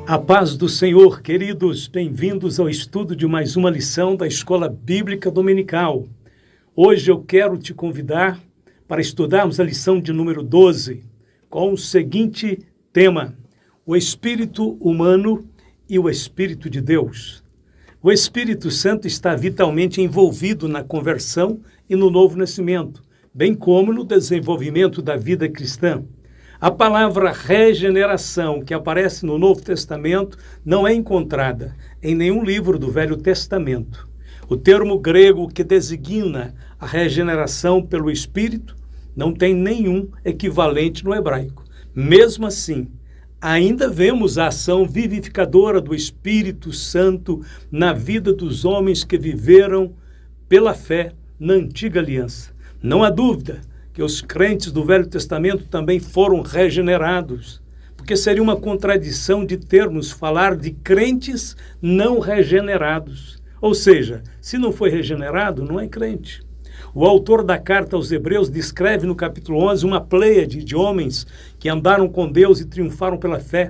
A paz do Senhor, queridos, bem-vindos ao estudo de mais uma lição da Escola Bíblica Dominical. Hoje eu quero te convidar para estudarmos a lição de número 12, com o seguinte tema: o Espírito humano e o Espírito de Deus. O Espírito Santo está vitalmente envolvido na conversão e no novo nascimento, bem como no desenvolvimento da vida cristã. A palavra regeneração, que aparece no Novo Testamento, não é encontrada em nenhum livro do Velho Testamento. O termo grego que designa a regeneração pelo Espírito não tem nenhum equivalente no hebraico. Mesmo assim, ainda vemos a ação vivificadora do Espírito Santo na vida dos homens que viveram pela fé na antiga aliança. Não há dúvida que os crentes do Velho Testamento também foram regenerados, porque seria uma contradição de termos falar de crentes não regenerados. Ou seja, se não foi regenerado, não é crente. O autor da carta aos Hebreus descreve no capítulo 11 uma pleiade de homens que andaram com Deus e triunfaram pela fé.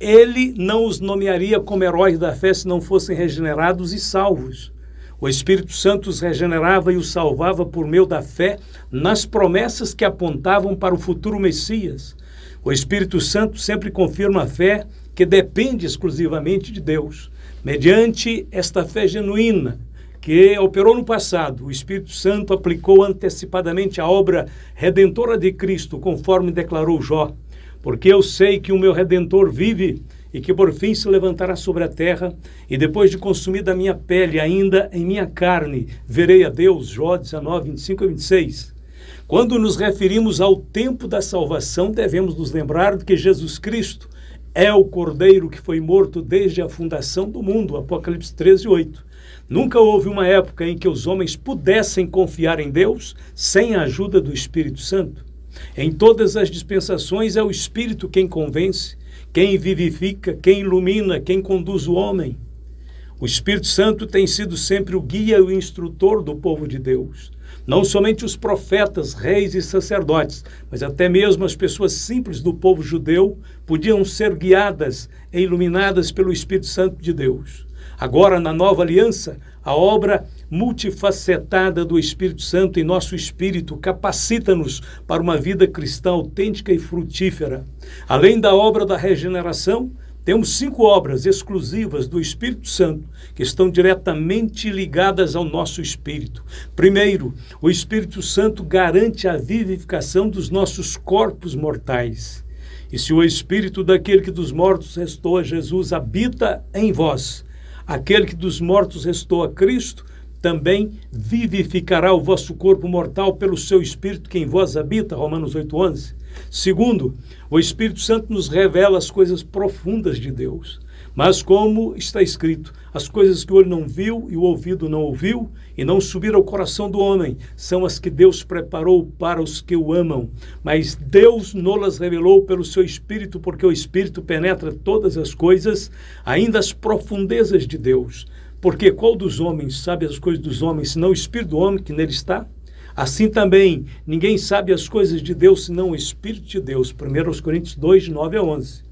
Ele não os nomearia como heróis da fé se não fossem regenerados e salvos. O Espírito Santo os regenerava e os salvava por meio da fé nas promessas que apontavam para o futuro Messias. O Espírito Santo sempre confirma a fé que depende exclusivamente de Deus. Mediante esta fé genuína que operou no passado, o Espírito Santo aplicou antecipadamente a obra redentora de Cristo, conforme declarou Jó. Porque eu sei que o meu Redentor vive e que por fim se levantará sobre a terra, e depois de consumida a minha pele, ainda em minha carne, verei a Deus. Jó 19, 25 e 26. Quando nos referimos ao tempo da salvação, devemos nos lembrar de que Jesus Cristo é o Cordeiro que foi morto desde a fundação do mundo. Apocalipse 13, 8. Nunca houve uma época em que os homens pudessem confiar em Deus sem a ajuda do Espírito Santo. Em todas as dispensações é o Espírito quem convence, quem vivifica, quem ilumina, quem conduz o homem. O Espírito Santo tem sido sempre o guia e o instrutor do povo de Deus. Não somente os profetas, reis e sacerdotes, mas até mesmo as pessoas simples do povo judeu podiam ser guiadas e iluminadas pelo Espírito Santo de Deus. Agora, na nova aliança, a obra multifacetada do Espírito Santo em nosso espírito capacita-nos para uma vida cristã autêntica e frutífera. Além da obra da regeneração, temos 5 obras exclusivas do Espírito Santo que estão diretamente ligadas ao nosso espírito. Primeiro, o Espírito Santo garante a vivificação dos nossos corpos mortais. E se o Espírito daquele que dos mortos restou a Jesus habita em vós, aquele que dos mortos restou a Cristo também vivificará o vosso corpo mortal pelo seu Espírito que em vós habita. Romanos 8:11. Segundo, o Espírito Santo nos revela as coisas profundas de Deus. Mas como está escrito, as coisas que o olho não viu e o ouvido não ouviu e não subiram ao coração do homem, são as que Deus preparou para os que o amam. Mas Deus nolas revelou pelo seu Espírito, porque o Espírito penetra todas as coisas, ainda as profundezas de Deus. Porque qual dos homens sabe as coisas dos homens, senão o Espírito do homem que nele está? Assim também, ninguém sabe as coisas de Deus, senão o Espírito de Deus. 1 Coríntios 2, 9 a 11.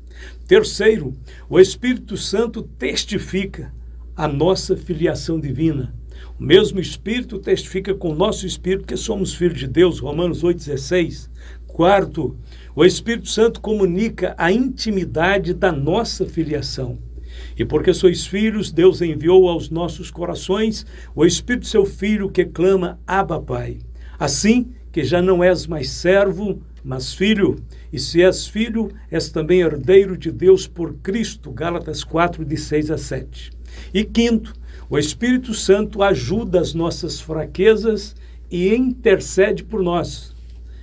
Terceiro, o Espírito Santo testifica a nossa filiação divina. O mesmo Espírito testifica com o nosso Espírito que somos filhos de Deus. Romanos 8,16. Quarto, o Espírito Santo comunica a intimidade da nossa filiação. E porque sois filhos, Deus enviou aos nossos corações o Espírito seu Filho que clama, Abba, Pai. Assim que já não és mais servo, mas filho, e se és filho, és também herdeiro de Deus por Cristo. Gálatas 4, de 6 a 7. E quinto, o Espírito Santo ajuda as nossas fraquezas e intercede por nós.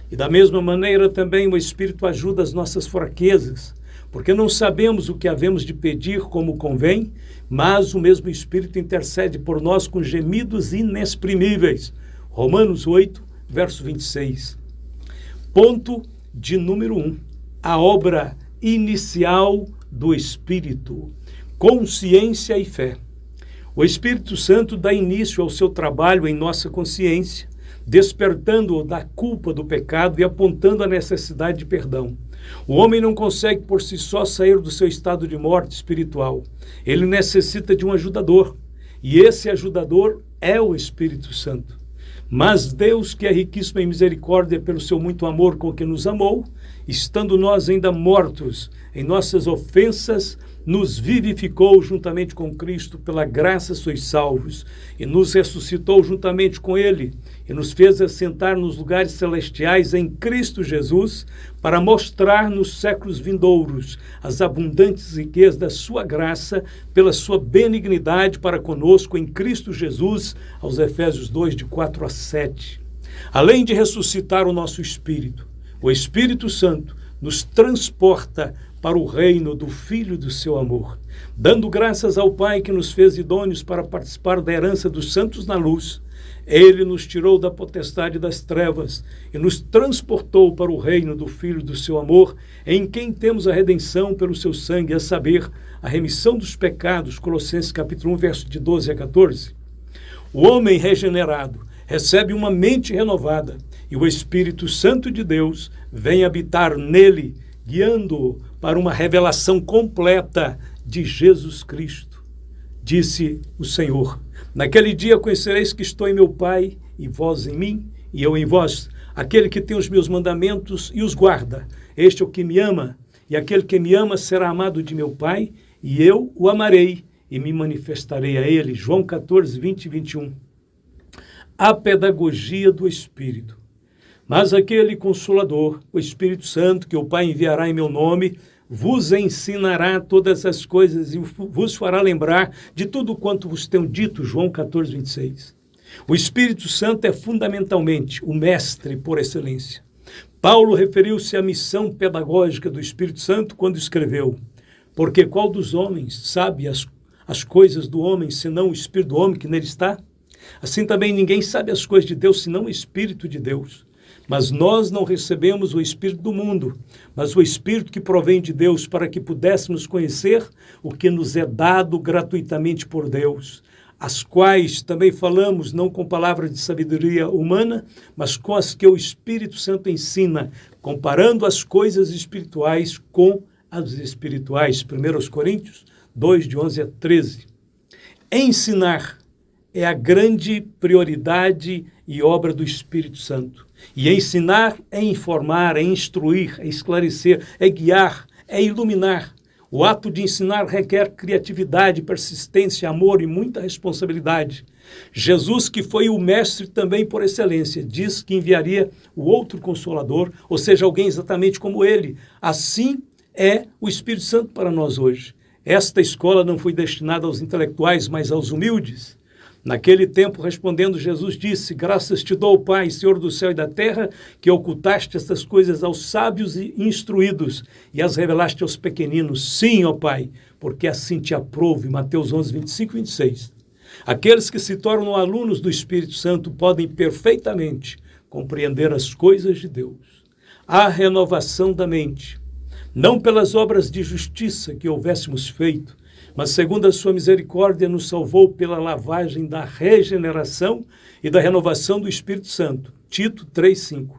E da mesma maneira também o Espírito ajuda as nossas fraquezas, porque não sabemos o que havemos de pedir como convém, mas o mesmo Espírito intercede por nós com gemidos inexprimíveis. Romanos 8, verso 26. Ponto de número 1. A obra inicial do Espírito. Consciência e fé. O Espírito Santo dá início ao seu trabalho em nossa consciência, despertando-o da culpa do pecado e apontando a necessidade de perdão. O homem não consegue por si só sair do seu estado de morte espiritual. Ele necessita de um ajudador. E esse ajudador é o Espírito Santo. Mas Deus, que é riquíssimo em misericórdia pelo seu muito amor com que nos amou, estando nós ainda mortos em nossas ofensas, nos vivificou juntamente com Cristo, pela graça sois salvos, e nos ressuscitou juntamente com Ele, e nos fez assentar nos lugares celestiais em Cristo Jesus, para mostrar nos séculos vindouros as abundantes riquezas da sua graça, pela sua benignidade para conosco em Cristo Jesus, aos Efésios 2, de 4 a 7. Além de ressuscitar o nosso espírito, o Espírito Santo nos transporta para o reino do Filho do seu amor, dando graças ao Pai que nos fez idôneos para participar da herança dos santos na luz. Ele nos tirou da potestade das trevas e nos transportou para o reino do Filho do seu amor, em quem temos a redenção pelo seu sangue, a saber, a remissão dos pecados, Colossenses capítulo 1, verso de 12 a 14. O homem regenerado recebe uma mente renovada e o Espírito Santo de Deus vem habitar nele, guiando-o para uma revelação completa de Jesus Cristo. Disse o Senhor: naquele dia conhecereis que estou em meu Pai, e vós em mim, e eu em vós. Aquele que tem os meus mandamentos e os guarda, este é o que me ama, e aquele que me ama será amado de meu Pai, e eu o amarei, e me manifestarei a ele. João 14, 20 e 21. A pedagogia do Espírito. Mas aquele Consolador, o Espírito Santo, que o Pai enviará em meu nome, vos ensinará todas as coisas e vos fará lembrar de tudo quanto vos tenho dito. João 14, 26. O Espírito Santo é fundamentalmente o mestre por excelência. Paulo referiu-se à missão pedagógica do Espírito Santo quando escreveu: porque qual dos homens sabe as coisas do homem, senão o Espírito do homem que nele está? Assim também ninguém sabe as coisas de Deus, senão o Espírito de Deus. Mas nós não recebemos o Espírito do mundo, mas o Espírito que provém de Deus, para que pudéssemos conhecer o que nos é dado gratuitamente por Deus, as quais também falamos não com palavras de sabedoria humana, mas com as que o Espírito Santo ensina, comparando as coisas espirituais com as espirituais. 1 Coríntios 2, de 11 a 13. Ensinar é a grande prioridade e obra do Espírito Santo. E ensinar é informar, é instruir, é esclarecer, é guiar, é iluminar. O ato de ensinar requer criatividade, persistência, amor e muita responsabilidade. Jesus, que foi o mestre também por excelência, diz que enviaria o outro Consolador, ou seja, alguém exatamente como ele. Assim é o Espírito Santo para nós hoje. Esta escola não foi destinada aos intelectuais, mas aos humildes. Naquele tempo, respondendo, Jesus disse: graças te dou, Pai, Senhor do céu e da terra, que ocultaste estas coisas aos sábios e instruídos e as revelaste aos pequeninos. Sim, ó Pai, porque assim te aprouve. Mateus 11, 25 e 26. Aqueles que se tornam alunos do Espírito Santo podem perfeitamente compreender as coisas de Deus. A renovação da mente, não pelas obras de justiça que houvéssemos feito, mas segundo a sua misericórdia nos salvou pela lavagem da regeneração e da renovação do Espírito Santo. Tito 3,5.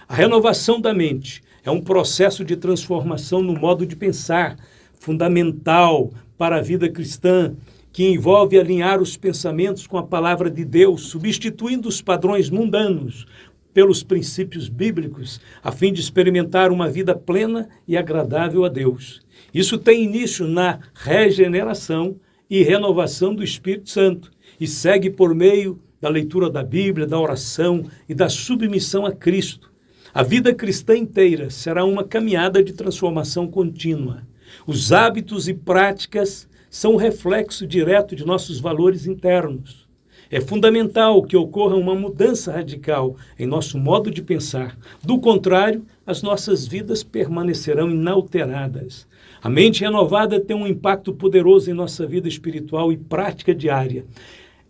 A renovação da mente é um processo de transformação no modo de pensar, fundamental para a vida cristã, que envolve alinhar os pensamentos com a palavra de Deus, substituindo os padrões mundanos pelos princípios bíblicos, a fim de experimentar uma vida plena e agradável a Deus. Isso tem início na regeneração e renovação do Espírito Santo e segue por meio da leitura da Bíblia, da oração e da submissão a Cristo. A vida cristã inteira será uma caminhada de transformação contínua. Os hábitos e práticas são um reflexo direto de nossos valores internos. É fundamental que ocorra uma mudança radical em nosso modo de pensar. Do contrário, as nossas vidas permanecerão inalteradas. A mente renovada tem um impacto poderoso em nossa vida espiritual e prática diária.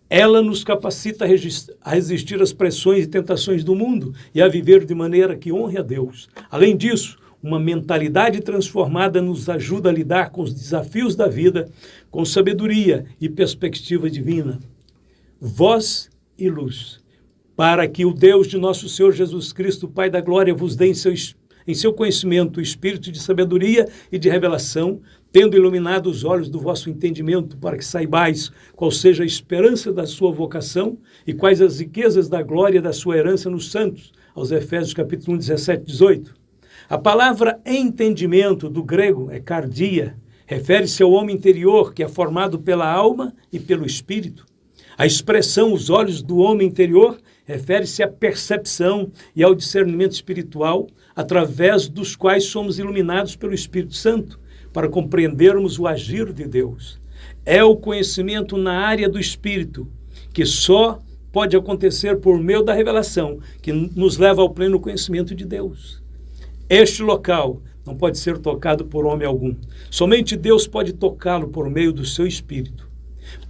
Ela nos capacita a resistir às pressões e tentações do mundo e a viver de maneira que honre a Deus. Além disso, uma mentalidade transformada nos ajuda a lidar com os desafios da vida com sabedoria e perspectiva divina. Voz e luz, para que o Deus de nosso Senhor Jesus Cristo, Pai da glória, vos dê em seu conhecimento o espírito de sabedoria e de revelação, tendo iluminado os olhos do vosso entendimento, para que saibais qual seja a esperança da sua vocação e quais as riquezas da glória da sua herança nos santos. Aos Efésios capítulo 1, 17, 18. A palavra entendimento do grego é cardia, refere-se ao homem interior, que é formado pela alma e pelo espírito. A expressão os olhos do homem interior refere-se à percepção e ao discernimento espiritual, através dos quais somos iluminados pelo Espírito Santo, para compreendermos o agir de Deus. É o conhecimento na área do Espírito, que só pode acontecer por meio da revelação, que nos leva ao pleno conhecimento de Deus. Este local não pode ser tocado por homem algum. Somente Deus pode tocá-lo por meio do seu Espírito.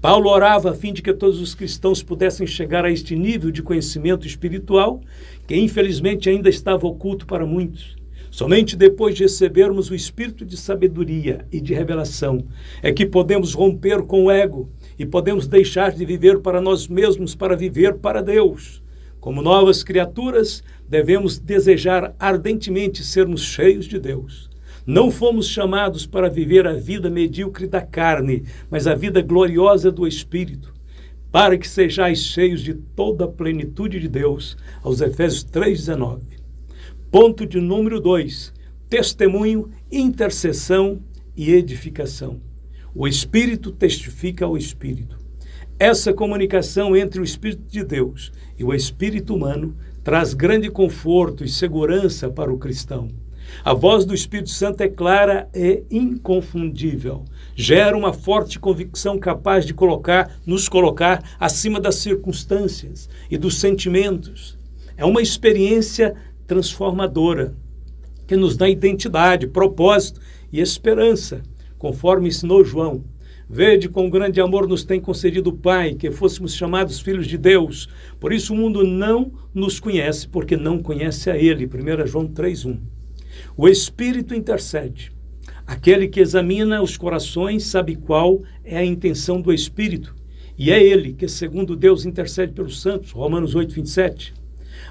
Paulo orava a fim de que todos os cristãos pudessem chegar a este nível de conhecimento espiritual, que infelizmente ainda estava oculto para muitos. Somente depois de recebermos o espírito de sabedoria e de revelação é que podemos romper com o ego e podemos deixar de viver para nós mesmos para viver para Deus. Como novas criaturas, devemos desejar ardentemente sermos cheios de Deus. Não fomos chamados para viver a vida medíocre da carne, mas a vida gloriosa do Espírito, para que sejais cheios de toda a plenitude de Deus. Aos Efésios 3,19. Ponto de número 2. Testemunho, intercessão e edificação. O Espírito testifica ao Espírito. Essa comunicação entre o Espírito de Deus e o espírito humano traz grande conforto e segurança para o cristão. A voz do Espírito Santo é clara e inconfundível. Gera uma forte convicção capaz de nos colocar acima das circunstâncias e dos sentimentos. É uma experiência transformadora que nos dá identidade, propósito e esperança, conforme ensinou João. Vede com grande amor nos tem concedido o Pai, que fôssemos chamados filhos de Deus. Por isso o mundo não nos conhece, porque não conhece a Ele. 1 João 3,1. O Espírito intercede. Aquele que examina os corações sabe qual é a intenção do Espírito. E é Ele que, segundo Deus, intercede pelos santos. Romanos 8,27.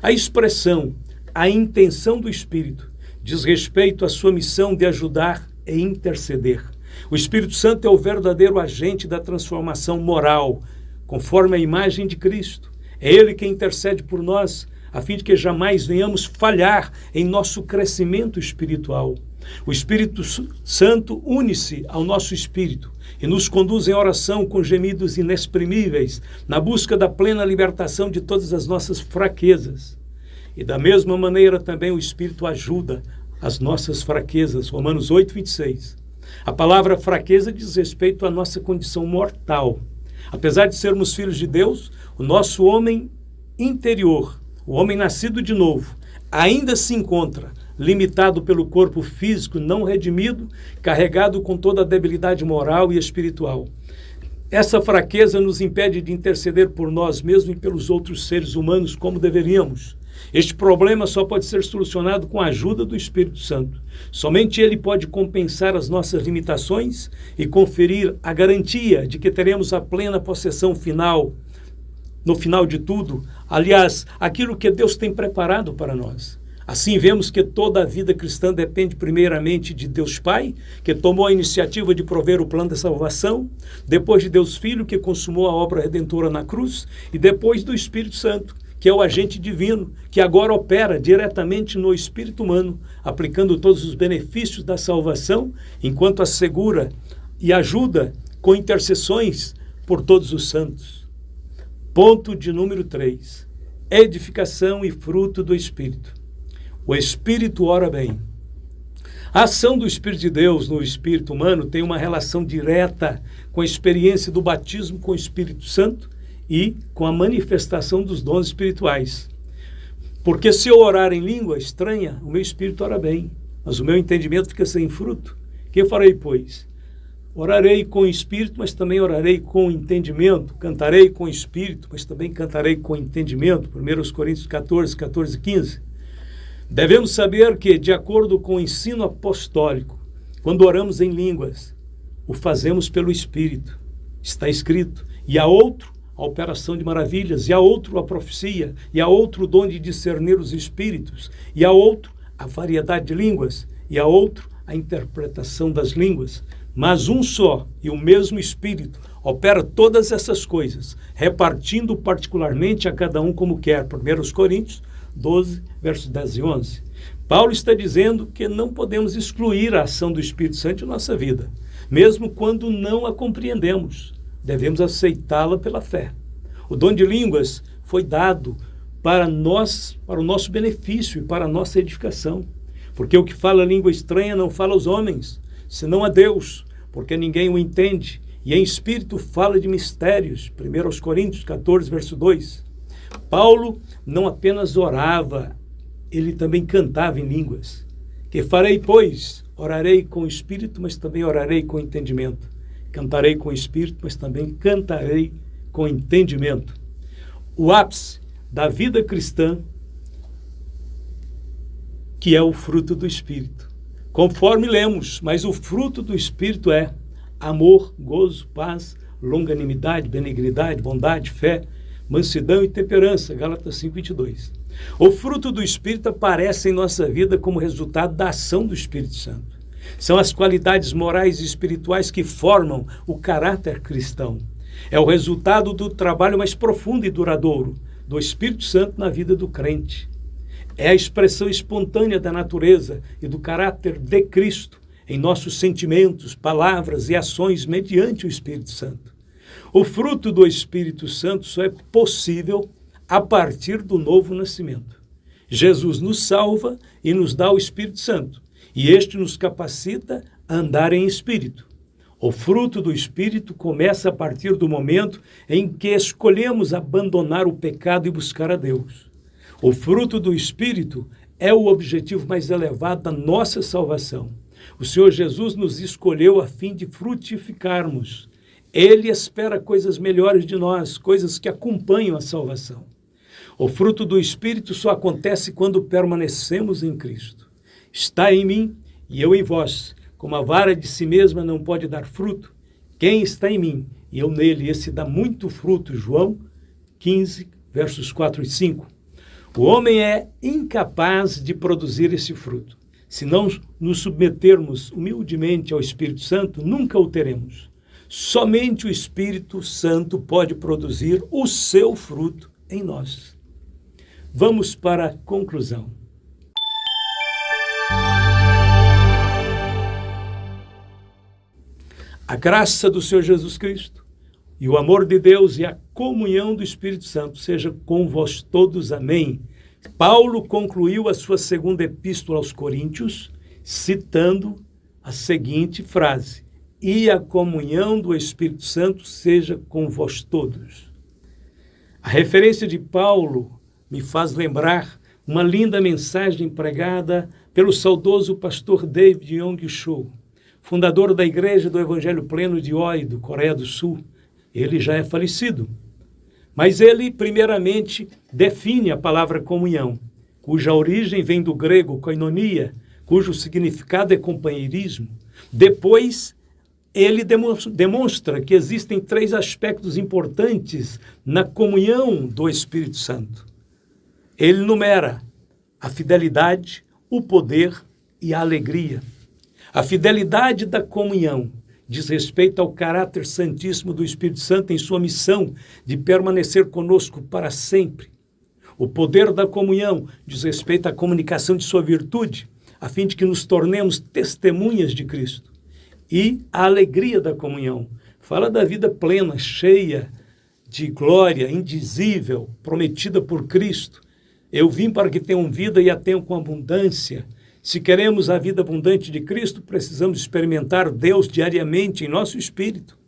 A expressão, a intenção do Espírito, diz respeito à sua missão de ajudar e interceder. O Espírito Santo é o verdadeiro agente da transformação moral, conforme a imagem de Cristo. É Ele que intercede por nós, a fim de que jamais venhamos falhar em nosso crescimento espiritual. O Espírito Santo une-se ao nosso espírito e nos conduz em oração com gemidos inexprimíveis, na busca da plena libertação de todas as nossas fraquezas. E da mesma maneira também o Espírito ajuda as nossas fraquezas. Romanos 8,26. A palavra fraqueza diz respeito à nossa condição mortal. Apesar de sermos filhos de Deus, o nosso homem interior, o homem nascido de novo, ainda se encontra limitado pelo corpo físico não redimido, carregado com toda a debilidade moral e espiritual. Essa fraqueza nos impede de interceder por nós mesmos e pelos outros seres humanos como deveríamos. Este problema só pode ser solucionado com a ajuda do Espírito Santo. Somente Ele pode compensar as nossas limitações e conferir a garantia de que teremos a plena possessão final, no final de tudo, aliás, aquilo que Deus tem preparado para nós. Assim vemos que toda a vida cristã depende primeiramente de Deus Pai, que tomou a iniciativa de prover o plano da salvação, depois de Deus Filho, que consumou a obra redentora na cruz, e depois do Espírito Santo, que é o agente divino, que agora opera diretamente no espírito humano, aplicando todos os benefícios da salvação, enquanto assegura e ajuda com intercessões por todos os santos. Ponto de número 3. Edificação e fruto do Espírito. O Espírito ora bem. A ação do Espírito de Deus no espírito humano tem uma relação direta com a experiência do batismo com o Espírito Santo e com a manifestação dos dons espirituais. Porque se eu orar em língua estranha, o meu espírito ora bem, mas o meu entendimento fica sem fruto. Que farei, pois? Orarei com o espírito, mas também orarei com entendimento. Cantarei com o espírito, mas também cantarei com entendimento. 1 Coríntios 14, 14 e 15. Devemos saber que, de acordo com o ensino apostólico, quando oramos em línguas, o fazemos pelo Espírito. Está escrito. E há outro, a operação de maravilhas, e há outro, a profecia, e há outro, o dom de discernir os espíritos, e há outro, a variedade de línguas e a outro a interpretação das línguas. Mas um só e o mesmo Espírito opera todas essas coisas, repartindo particularmente a cada um como quer. 1 Coríntios 12, versos 10 e 11. Paulo está dizendo que não podemos excluir a ação do Espírito Santo em nossa vida, mesmo quando não a compreendemos. Devemos aceitá-la pela fé. O dom de línguas foi dado para nós, para o nosso benefício e para a nossa edificação. Porque o que fala língua estranha não fala aos homens, senão a Deus, porque ninguém o entende. E em espírito fala de mistérios. 1 Coríntios 14, verso 2. Paulo não apenas orava, ele também cantava em línguas. Que farei, pois? Orarei com o espírito, mas também orarei com entendimento. Cantarei com o espírito, mas também cantarei com entendimento. O ápice da vida cristã, que é o fruto do Espírito. Conforme lemos, mas o fruto do Espírito é amor, gozo, paz, longanimidade, benignidade, bondade, fé, mansidão e temperança. Gálatas 5:22. O fruto do Espírito aparece em nossa vida como resultado da ação do Espírito Santo. São as qualidades morais e espirituais que formam o caráter cristão. É o resultado do trabalho mais profundo e duradouro do Espírito Santo na vida do crente. É a expressão espontânea da natureza e do caráter de Cristo em nossos sentimentos, palavras e ações mediante o Espírito Santo. O fruto do Espírito Santo só é possível a partir do novo nascimento. Jesus nos salva e nos dá o Espírito Santo, e este nos capacita a andar em espírito. O fruto do Espírito começa a partir do momento em que escolhemos abandonar o pecado e buscar a Deus. O fruto do Espírito é o objetivo mais elevado da nossa salvação. O Senhor Jesus nos escolheu a fim de frutificarmos. Ele espera coisas melhores de nós, coisas que acompanham a salvação. O fruto do Espírito só acontece quando permanecemos em Cristo. Está em mim e eu em vós. Como a vara de si mesma não pode dar fruto, quem está em mim e eu nele, esse dá muito fruto. João 15, versos 4 e 5. O homem é incapaz de produzir esse fruto. Se não nos submetermos humildemente ao Espírito Santo, nunca o teremos. Somente o Espírito Santo pode produzir o seu fruto em nós. Vamos para a conclusão. A graça do Senhor Jesus Cristo e o amor de Deus e a comunhão do Espírito Santo seja com vós todos. Amém. Paulo concluiu a sua segunda epístola aos Coríntios citando a seguinte frase: e a comunhão do Espírito Santo seja com vós todos. A referência de Paulo me faz lembrar uma linda mensagem pregada pelo saudoso pastor David Yong-Cho, fundador da Igreja do Evangelho Pleno de Oi, Coreia do Sul. Ele já é falecido. Mas ele, primeiramente, define a palavra comunhão, cuja origem vem do grego koinonia, cujo significado é companheirismo. Depois, ele demonstra que existem 3 aspectos importantes na comunhão do Espírito Santo. Ele numera a fidelidade, o poder e a alegria. A fidelidade da comunhão diz respeito ao caráter santíssimo do Espírito Santo em sua missão de permanecer conosco para sempre. O poder da comunhão diz respeito à comunicação de sua virtude, a fim de que nos tornemos testemunhas de Cristo. E a alegria da comunhão fala da vida plena, cheia de glória, indizível, prometida por Cristo. Eu vim para que tenham vida e a tenham com abundância. Se queremos a vida abundante de Cristo, precisamos experimentar Deus diariamente em nosso espírito.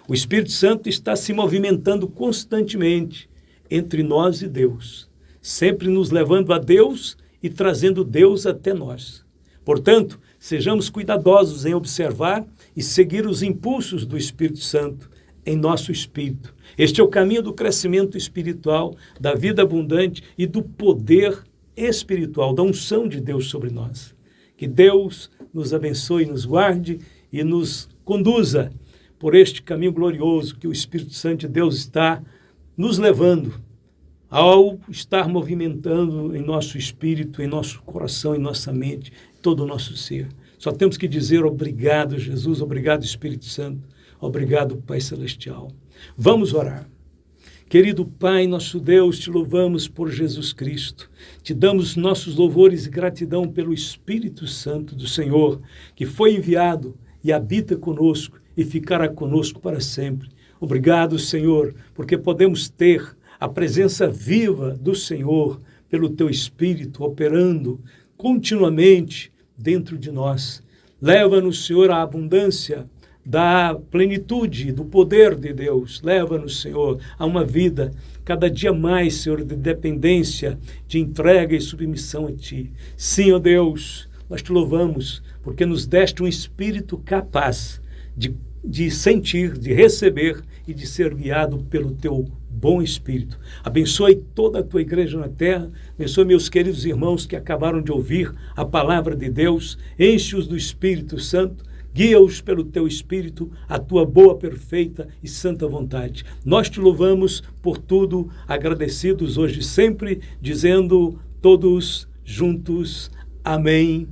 O Espírito Santo está se movimentando constantemente entre nós e Deus, sempre nos levando a Deus e trazendo Deus até nós. Portanto, sejamos cuidadosos em observar e seguir os impulsos do Espírito Santo em nosso espírito. Este é o caminho do crescimento espiritual, da vida abundante e do poder espiritual, da unção de Deus sobre nós. Que Deus nos abençoe, nos guarde e nos conduza por este caminho glorioso que o Espírito Santo de Deus está nos levando ao estar movimentando em nosso espírito, em nosso coração, em nossa mente, todo o nosso ser. Só temos que dizer obrigado, Jesus, obrigado, Espírito Santo, obrigado, Pai Celestial. Vamos orar. Querido Pai, nosso Deus, te louvamos por Jesus Cristo. Te damos nossos louvores e gratidão pelo Espírito Santo do Senhor, que foi enviado e habita conosco e ficará conosco para sempre. Obrigado, Senhor, porque podemos ter a presença viva do Senhor pelo Teu Espírito operando continuamente dentro de nós. Leva-nos, Senhor, à abundância da plenitude, do poder de Deus. Leva-nos, Senhor, a uma vida cada dia mais, Senhor, de dependência, de entrega e submissão a Ti. Sim, ó Deus, nós Te louvamos, porque nos deste um espírito capaz de sentir, de receber e de ser guiado pelo Teu bom Espírito. Abençoe toda a Tua igreja na terra, abençoe meus queridos irmãos que acabaram de ouvir a palavra de Deus, enche-os do Espírito Santo, guia-os pelo Teu Espírito, a Tua boa, perfeita e santa vontade. Nós Te louvamos por tudo, agradecidos hoje e sempre, dizendo todos juntos, amém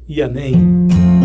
e amém.